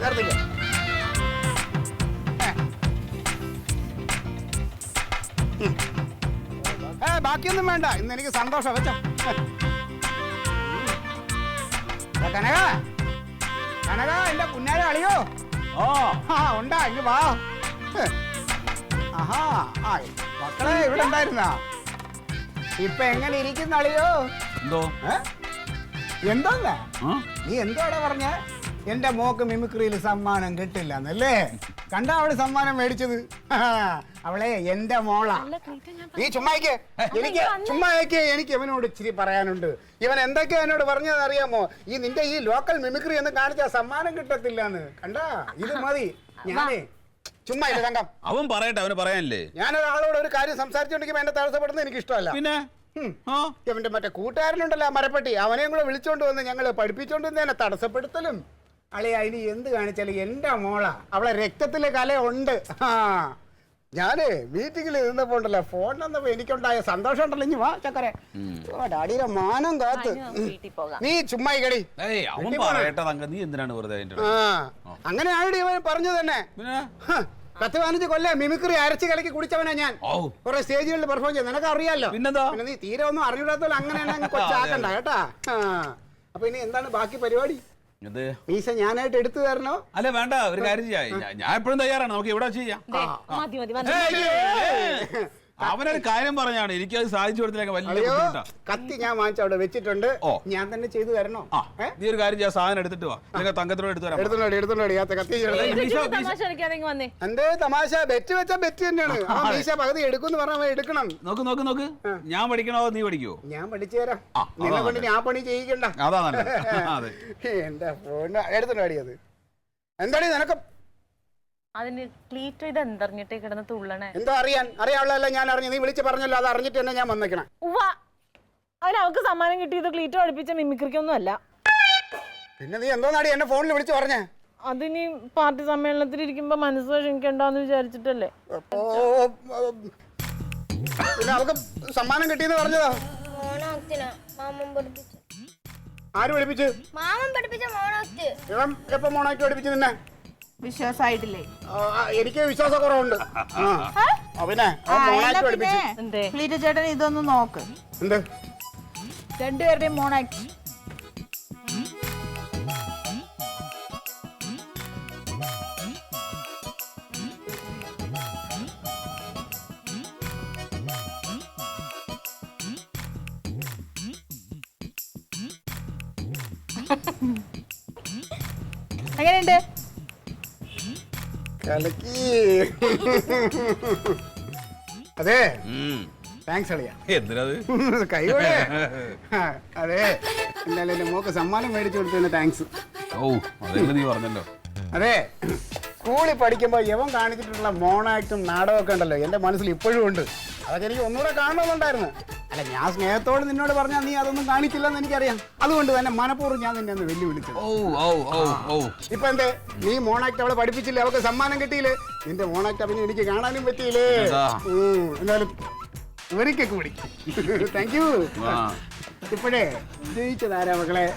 നേരത്തില്ല. ബാക്കിയൊന്നും വേണ്ട, ഇന്ന് എനിക്ക് സന്തോഷം. വെച്ചോ കനക, കനക എന്റെ പുന്നാര കളിയോ? ഉണ്ടാ, ഇങ്ങ് വാ. ആഹാ, മക്കളെ ഇവിടെ ഉണ്ടായിരുന്ന. ഇപ്പൊ എങ്ങനെ ഇരിക്കുന്ന അളിയോ? എന്തോന്നാ നീ എന്തോടെ പറഞ്ഞ? എന്റെ മോക്ക് മിമിക്രിയിൽ സമ്മാനം കിട്ടില്ല എന്നല്ലേ? കണ്ടാ അവള് സമ്മാനം മേടിച്ചത്? അവളെ എന്റെ മോളാ. നീ ചുമ്മാക്ക്, എനിക്ക് ഇവനോട് ഇച്ചിരി പറയാനുണ്ട്. ഇവൻ എന്തൊക്കെയാ എന്നോട് പറഞ്ഞത് അറിയാമോ? ഈ നിന്റെ ഈ ലോക്കൽ മിമിക്രി എന്ന് കാണിച്ചാൽ സമ്മാനം കിട്ടത്തില്ലെന്ന്. കണ്ടാ, ഇത് മതി. ഞാനേ ചുമ്മാ ഇല്ല തങ്കം, അവൻ പറയട്ടെ, അവന് പറയാനല്ലേ. ഞാനൊരാളോട് ഒരു കാര്യം സംസാരിച്ചോണ്ടിരിക്കുമ്പോ എന്നെ തടസ്സപ്പെടുന്നത് എനിക്ക് ഇഷ്ടമല്ല. പിന്നെ ഇവന്റെ മറ്റേ കൂട്ടുകാരനുണ്ടല്ലോ മരപ്പെട്ടി, അവനെയും കൂടെ വിളിച്ചോണ്ട് വന്ന് ഞങ്ങള് പഠിപ്പിച്ചോണ്ട് വന്ന് എന്നെ തടസ്സപ്പെടുത്തലും. അളിയ അതിന് എന്ത് കാണിച്ചാലും എന്റെ മോളാ, അവളെ രക്തത്തിലെ കലയുണ്ട്. ഞാന് മീറ്റിങ്ങിൽ ഇരുന്നപ്പോ ഉണ്ടല്ലോ, ഫോൺ വന്നപ്പോ എനിക്കുണ്ടായ സന്തോഷം ഉണ്ടല്ലോ. ഇനി വാ ചക്കരെ, ഡാഡിയുടെ മാനം കാത്ത്. നീ ചുമ്മാ കടി. അങ്ങനെയാണ് ഇവൻ പറഞ്ഞു തന്നെ. 10-15 കൊല്ലം മിമിക്രി അരച്ച് കലക്കി കുടിച്ചവനാ ഞാൻ. കുറെ സ്റ്റേജുകളിൽ പെർഫോം ചെയ്ത് നിനക്ക് അറിയാലോ. പിന്നെ നീ തീരെ ഒന്നും അറിഞ്ഞൂടാത്തോളം അങ്ങനെയാണ് കൊച്ചാക്കണ്ട കേട്ടാ. അപ്പൊ ഇനി എന്താണ് ബാക്കി പരിപാടി? മീശ ഞാനായിട്ട് എടുത്തു തരണോ? അല്ല വേണ്ട, ഒരു കാര്യം ചെയ്യാം, ഞാൻ എപ്പോഴും തയ്യാറാണ്. നമുക്ക് ഇവിടെ ചെയ്യാം. അവനൊരു കാര്യം പറഞ്ഞാണ്, എനിക്കത് സാധിച്ചു കൊടുത്തില്ലെങ്കിൽ വലിയ കത്തി ഞാൻ വാങ്ങിച്ച അവിടെ വെച്ചിട്ടുണ്ട്. ഞാൻ തന്നെ ചെയ്തു തരണോ? നീ ഒരു കാര്യം ചെയ്യാം, സാധനം എടുത്തിട്ട് വാ. തങ്കത്തിനോട് എടുത്തു തരാം. എന്തേ തമാശ? ബെറ്റ് വെച്ചാ ബെറ്റ് തന്നെയാണ്. മീശ പകുതി എടുക്കും പറഞ്ഞാൽ എടുക്കണം. നോക്ക് നോക്ക് നോക്ക്, ഞാൻ പഠിക്കണോ നീ പഠിക്കോ? ഞാൻ പഠിച്ചു തരാം. നിന്നെ കൊണ്ട് ഞാൻ പണി ചെയ്യിക്കണ്ട. എന്റെ ഫോൺ എടുത്തിട്ട് അടിയത് എന്താടി നിനക്ക്? അതിന് ക്ലീറ്റ് ഇത് എന്തറിഞ്ഞിട്ടേ കിടന്ന് തുള്ളണേ? എന്തോ അറിയാനുള്ളതല്ല ഞാൻ അറിഞ്ഞു. നീ വിളിച്ച് പറഞ്ഞല്ലോ, അത് അറിഞ്ഞിട്ട് തന്നെ ഞാൻ വന്നേക്കണം. അതിന് അവൾക്ക് സമ്മാനം കിട്ടിയത് ക്ലീറ്റ് പഠിപ്പിച്ച മിമിക്രിക്കൊന്നും അല്ല. പിന്നെ നീ എന്തോ നാടി എന്നെ ഫോണിൽ വിളിച്ച് പറഞ്ഞേ? അതിന് പാർട്ടി സമ്മേളനത്തിൽ ഇരിക്കുമ്പോ മനസ്സ് വിഷമിക്കണ്ടെന്ന് വിചാരിച്ചിട്ടല്ലേ. പിന്നെ അവൾക്ക് സമ്മാനം കിട്ടിയെന്ന് പറഞ്ഞതോ? ആര് പഠിപ്പിച്ചു? എപ്പോ മോണാക്ട് പഠിപ്പിച്ചു നിന്നെ? വിശ്വാസമായിട്ടില്ലേ? എനിക്ക് വിശ്വാസക്കുറവുണ്ട്. പിന്നെ ക്ലീറ്റ ചേട്ടൻ ഇതൊന്ന് നോക്ക്. എന്ത്? രണ്ടുപേരുടെയും മോണാക്ട്. എങ്ങനെയുണ്ട്? അതെ, താങ്ക്സ് അളിയാ. കൈയോടെ. അതെ, എന്തായാലും എന്റെ മോക്ക് സമ്മാനം മേടിച്ചു കൊടുത്തതിന് താങ്ക്സ്. അതെ, സ്കൂളിൽ പഠിക്കുമ്പോ യവൻ കാണിച്ചിട്ടുള്ള മോണാക്റ്റും നാടകമൊക്കെ ഉണ്ടല്ലോ, എന്റെ മനസ്സിൽ ഇപ്പോഴും ഉണ്ട്. അതൊക്കെ എനിക്ക് ഒന്നുകൂടെ കാണണമെന്നുണ്ടായിരുന്നു. അല്ല, ഞാൻ സ്നേഹത്തോട് നിന്നോട് പറഞ്ഞാൽ നീ അതൊന്നും കാണിക്കില്ലെന്ന് എനിക്കറിയാം. അതുകൊണ്ട് തന്നെ മനഃപൂർവ്വം ഞാൻ നിന്നെ ഒന്ന് വെല്ലുവിളിച്ചത്. ഇപ്പൊ എന്തേ, നീ മോണാക്ട് അവളെ പഠിപ്പിച്ചില്ലേ, അവൾക്ക് സമ്മാനം കിട്ടിയില്ലേ? നിന്റെ മോണാക്ട് പിന്നെ എനിക്ക് കാണാനും പറ്റിയില്ലേ? എന്നാലും ഇവരിക്കൊക്കെ പിടിക്കും. Thank you. ഇപ്പോഴേ ജയിച്ചതാരാ മക്കളെ?